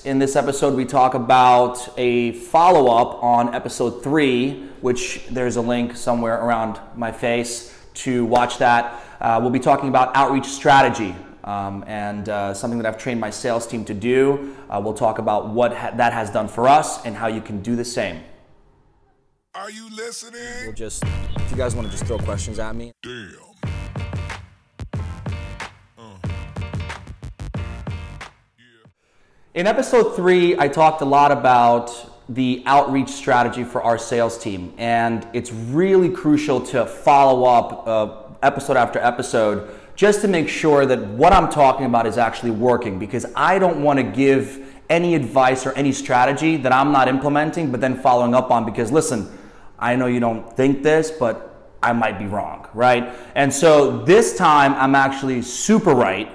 In this episode, we talk about a follow-up on episode 3, which there's a link somewhere around my face to watch that. We'll be talking about outreach strategy and something that I've trained my sales team to do. We'll talk about what that has done for us and how you can do the same. Are you listening? If you guys want to just throw questions at me. Damn. In episode 3, I talked a lot about the outreach strategy for our sales team, and it's really crucial to follow up episode after episode just to make sure that what I'm talking about is actually working, because I don't want to give any advice or any strategy that I'm not implementing but then following up on, because listen, I know you don't think this, but I might be wrong, right? And so this time I'm actually super right.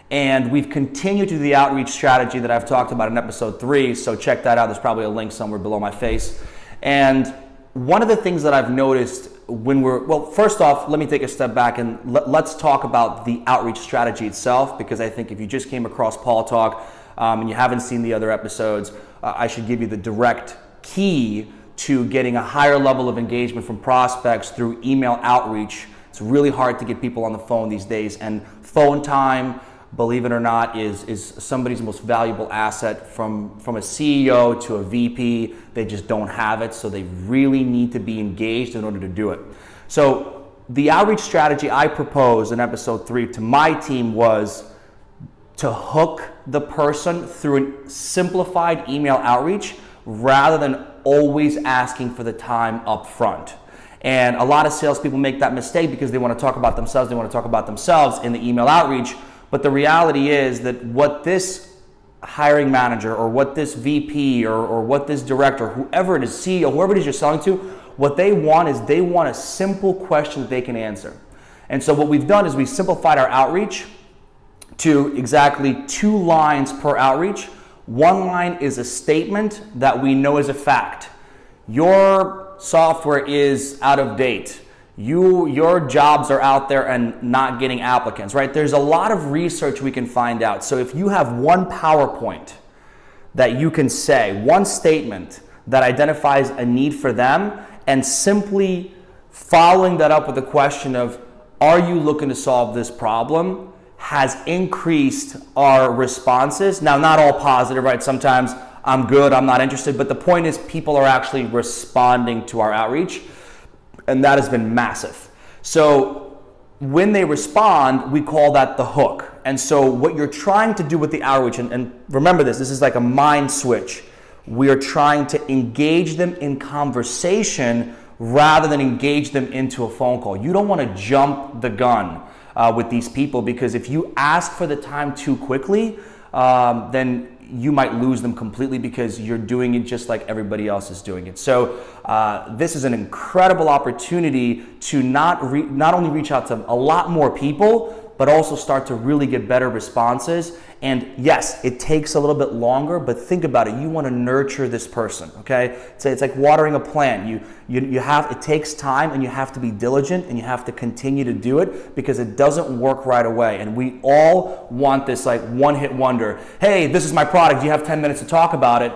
And we've continued to do the outreach strategy that I've talked about in episode 3, so check that out. There's probably a link somewhere below my face. And one of the things that I've noticed when well, first off, let me take a step back and let's talk about the outreach strategy itself, because I think if you just came across Paul Talk and you haven't seen the other episodes, I should give you the direct key to getting a higher level of engagement from prospects through email outreach. It's really hard to get people on the phone these days, and phone time, believe it or not, is somebody's most valuable asset. From a CEO to a VP, they just don't have it, so they really need to be engaged in order to do it. So the outreach strategy I proposed in episode 3 to my team was to hook the person through a simplified email outreach rather than always asking for the time up front. And a lot of salespeople make that mistake because they want to talk about themselves, in the email outreach. But the reality is that what this hiring manager or what this VP or what this director, whoever it is, CEO, whoever it is you're selling to, what they want is they want a simple question that they can answer. And so what we've done is we simplified our outreach to exactly 2 lines per outreach. 1 line is a statement that we know is a fact. Your software is out of date. Your jobs are out there and not getting applicants, right? There's a lot of research we can find out. So if you have one PowerPoint that you can say, one statement that identifies a need for them, and simply following that up with a question of, are you looking to solve this problem, has increased our responses. Now, not all positive, right? Sometimes I'm good, I'm not interested, but the point is people are actually responding to our outreach. And that has been massive. So when they respond, we call that the hook. And so what you're trying to do with the outreach, and remember this is like a mind switch. We are trying to engage them in conversation rather than engage them into a phone call. You don't want to jump the gun with these people, because if you ask for the time too quickly, then you might lose them completely because you're doing it just like everybody else is doing it. So this is an incredible opportunity to not only reach out to a lot more people, but also start to really get better responses. And yes, it takes a little bit longer, but think about it. You want to nurture this person, okay? So it's like watering a plant. It takes time, and you have to be diligent, and you have to continue to do it, because it doesn't work right away. And we all want this like one-hit wonder. Hey, this is my product. You have 10 minutes to talk about it.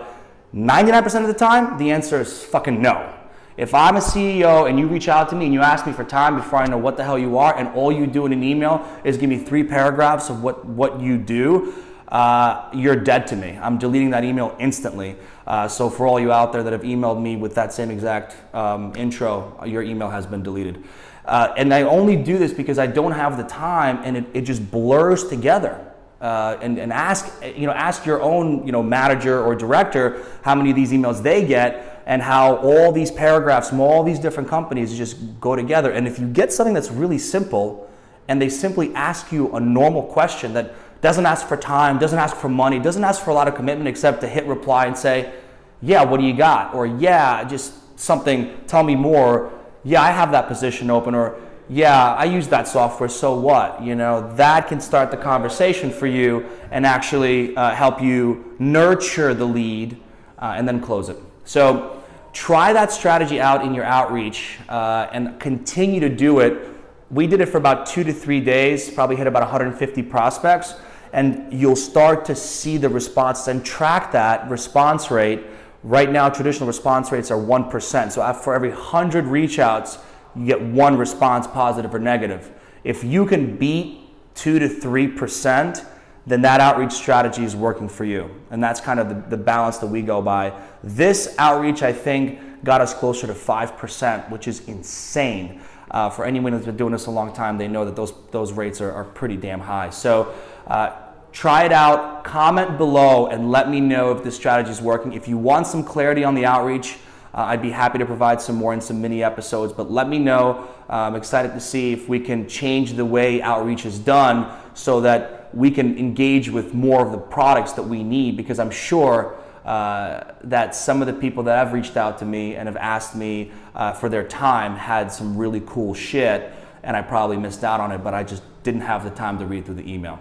99% of the time, the answer is fucking no. If I'm a CEO and you reach out to me and you ask me for time before I know what the hell you are, and all you do in an email is give me 3 paragraphs of what you do, you're dead to me. I'm deleting that email instantly. So for all you out there that have emailed me with that same exact intro, your email has been deleted. And I only do this because I don't have the time, and it just blurs together. And ask your own manager or director how many of these emails they get, and how all these paragraphs from all these different companies just go together. And if you get something that's really simple, and they simply ask you a normal question that doesn't ask for time, doesn't ask for money, doesn't ask for a lot of commitment except to hit reply and say, yeah, what do you got? Or yeah, just something, tell me more. Yeah, I have that position open. Or yeah, I use that software, so what? That can start the conversation for you and actually help you nurture the lead and then close it. So try that strategy out in your outreach and continue to do it. We did it for about 2 to 3 days, probably hit about 150 prospects. and you'll start to see the responses and track that response rate. Right now, traditional response rates are 1%. So for every 100 reach outs, you get one response, positive or negative. If you can beat 2 to 3%, then that outreach strategy is working for you. And that's kind of the balance that we go by. This outreach, I think, got us closer to 5%, which is insane. For anyone who's been doing this a long time, they know that those rates are pretty damn high. So try it out, comment below, and let me know if this strategy is working. If you want some clarity on the outreach, I'd be happy to provide some more in some mini episodes, but let me know. I'm excited to see if we can change the way outreach is done so that we can engage with more of the products that we need, because I'm sure that some of the people that have reached out to me and have asked me for their time had some really cool shit, and I probably missed out on it, but I just didn't have the time to read through the email.